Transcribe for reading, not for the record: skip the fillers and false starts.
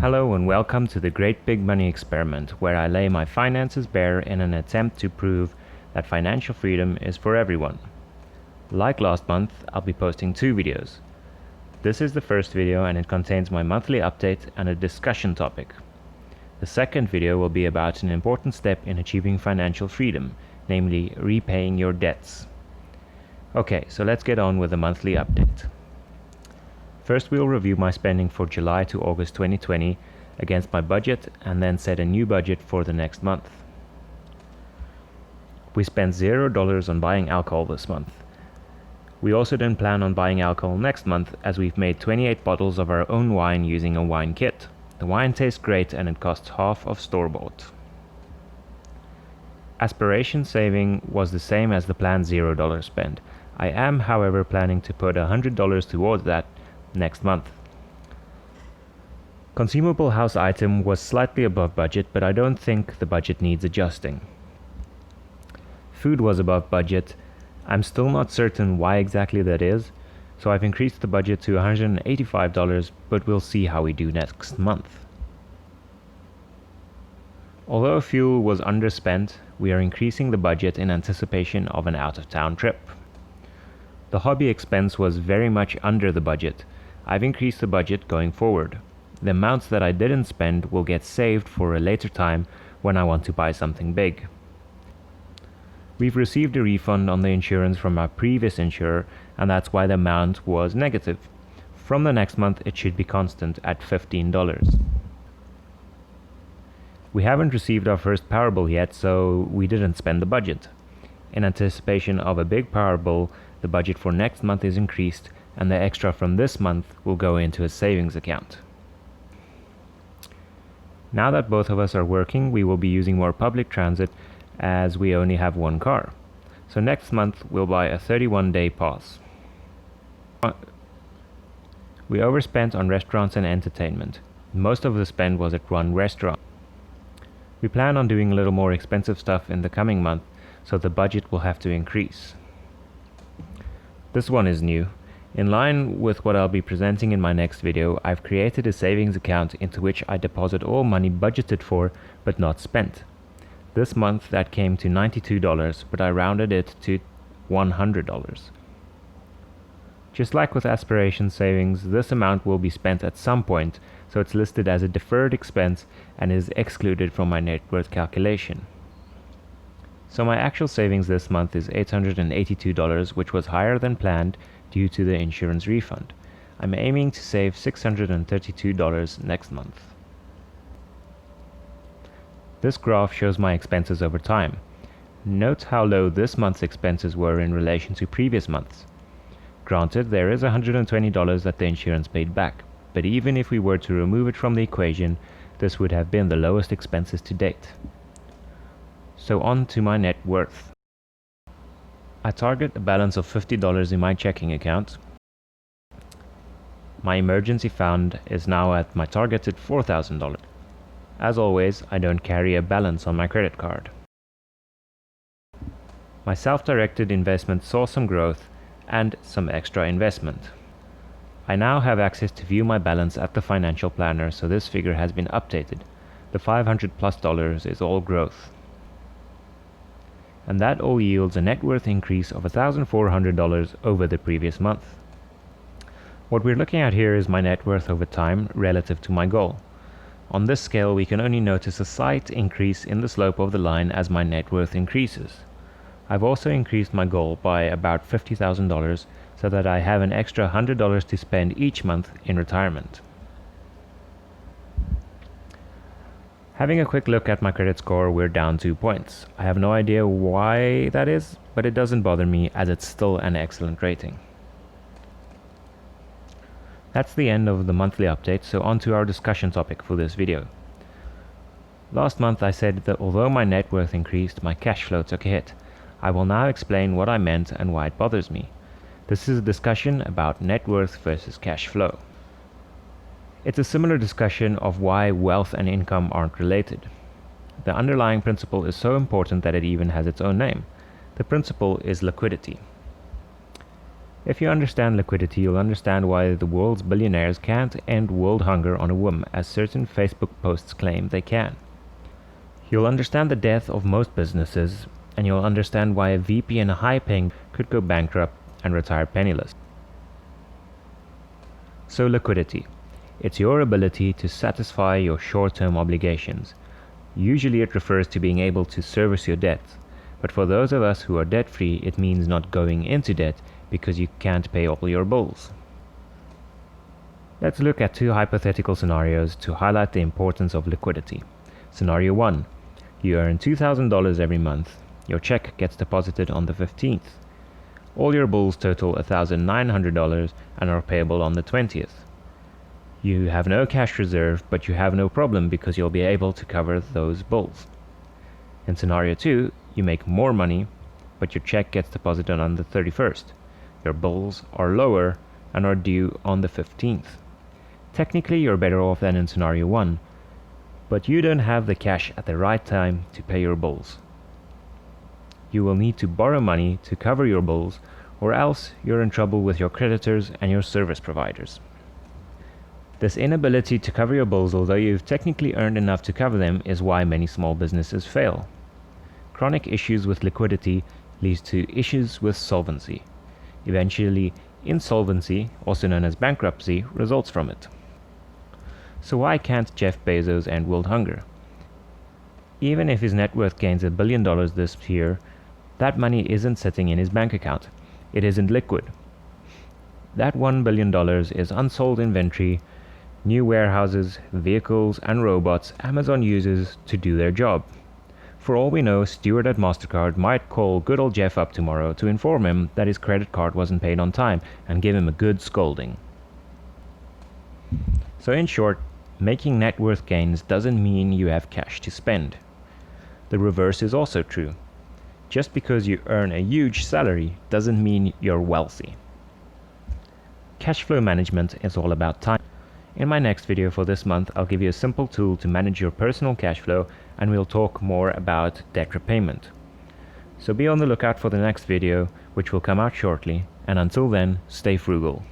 Hello and welcome to the Great Big Money Experiment, where I lay my finances bare in an attempt to prove that financial freedom is for everyone. Like last month, I'll be posting 2 videos. This is the first video and it contains my monthly update and a discussion topic. The second video will be about an important step in achieving financial freedom, namely repaying your debts. Okay, so let's get on with the monthly update. First, we'll review my spending for July to August 2020 against my budget and then set a new budget for the next month. We spent $0 on buying alcohol this month. We also didn't plan on buying alcohol next month, as we've made 28 bottles of our own wine using a wine kit. The wine tastes great and it costs half of store-bought. Aspiration saving was the same as the planned $0 spend. I am, however, planning to put $100 towards that next month. Consumable house item was slightly above budget, but I don't think the budget needs adjusting. Food was above budget. I'm still not certain why exactly that is, so I've increased the budget to $185, but we'll see how we do next month. Although fuel was underspent, we are increasing the budget in anticipation of an out-of-town trip. The hobby expense was very much under the budget. I've increased the budget going forward. The amounts that I didn't spend will get saved for a later time when I want to buy something big. We've received a refund on the insurance from our previous insurer, and that's why the amount was negative. From the next month, it should be constant at $15. We haven't received our first Powerball yet, so we didn't spend the budget. In anticipation of a big Powerball, the budget for next month is increased, and the extra from this month will go into a savings account. Now that both of us are working, we will be using more public transit as we only have one car. So next month we'll buy a 31-day pass. We overspent on restaurants and entertainment. Most of the spend was at one restaurant. We plan on doing a little more expensive stuff in the coming month, so the budget will have to increase. This one is new. In line with what I'll be presenting in my next video, I've created a savings account into which I deposit all money budgeted for but not spent. This month that came to $92, but I rounded it to $100. Just like with aspiration savings, this amount will be spent at some point, so it's listed as a deferred expense and is excluded from my net worth calculation. So my actual savings this month is $882, which was higher than planned due to the insurance refund. I'm aiming to save $632 next month. This graph shows my expenses over time. Note how low this month's expenses were in relation to previous months. Granted, there is $120 that the insurance paid back, but even if we were to remove it from the equation, this would have been the lowest expenses to date. So on to my net worth. I target a balance of $50 in my checking account. My emergency fund is now at my targeted $4,000. As always, I don't carry a balance on my credit card. My self-directed investment saw some growth and some extra investment. I now have access to view my balance at the financial planner, so this figure has been updated. The $500+ is all growth. And that all yields a net worth increase of $1,400 over the previous month. What we're looking at here is my net worth over time relative to my goal. On this scale, we can only notice a slight increase in the slope of the line as my net worth increases. I've also increased my goal by about $50,000 so that I have an extra $100 to spend each month in retirement. Having a quick look at my credit score, we're down 2 points. I have no idea why that is, but it doesn't bother me as it's still an excellent rating. That's the end of the monthly update, so on to our discussion topic for this video. Last month I said that although my net worth increased, my cash flow took a hit. I will now explain what I meant and why it bothers me. This is a discussion about net worth versus cash flow. It's a similar discussion of why wealth and income aren't related. The underlying principle is so important that it even has its own name. The principle is liquidity. If you understand liquidity, you'll understand why the world's billionaires can't end world hunger on a whim, as certain Facebook posts claim they can. You'll understand the death of most businesses, and you'll understand why a VP in a high-paying could go bankrupt and retire penniless. So liquidity. It's your ability to satisfy your short-term obligations. Usually it refers to being able to service your debts, but for those of us who are debt-free, it means not going into debt because you can't pay all your bills. Let's look at two hypothetical scenarios to highlight the importance of liquidity. Scenario 1. You earn $2,000 every month. Your check gets deposited on the 15th. All your bills total $1,900 and are payable on the 20th. You have no cash reserve, but you have no problem because you'll be able to cover those bills. In scenario 2, you make more money, but your check gets deposited on the 31st. Your bills are lower and are due on the 15th. Technically, you're better off than in scenario 1, but you don't have the cash at the right time to pay your bills. You will need to borrow money to cover your bills, or else you're in trouble with your creditors and your service providers. This inability to cover your bills, although you've technically earned enough to cover them, is why many small businesses fail. Chronic issues with liquidity leads to issues with solvency. Eventually, insolvency, also known as bankruptcy, results from it. So why can't Jeff Bezos end world hunger? Even if his net worth gains $1 billion this year, that money isn't sitting in his bank account. It isn't liquid. That $1 billion is unsold inventory, new warehouses, vehicles, and robots Amazon uses to do their job. For all we know, Stuart at MasterCard might call good old Jeff up tomorrow to inform him that his credit card wasn't paid on time and give him a good scolding. So in short, making net worth gains doesn't mean you have cash to spend. The reverse is also true. Just because you earn a huge salary doesn't mean you're wealthy. Cash flow management is all about time. In my next video for this month, I'll give you a simple tool to manage your personal cash flow, and we'll talk more about debt repayment. So be on the lookout for the next video, which will come out shortly, and until then, stay frugal.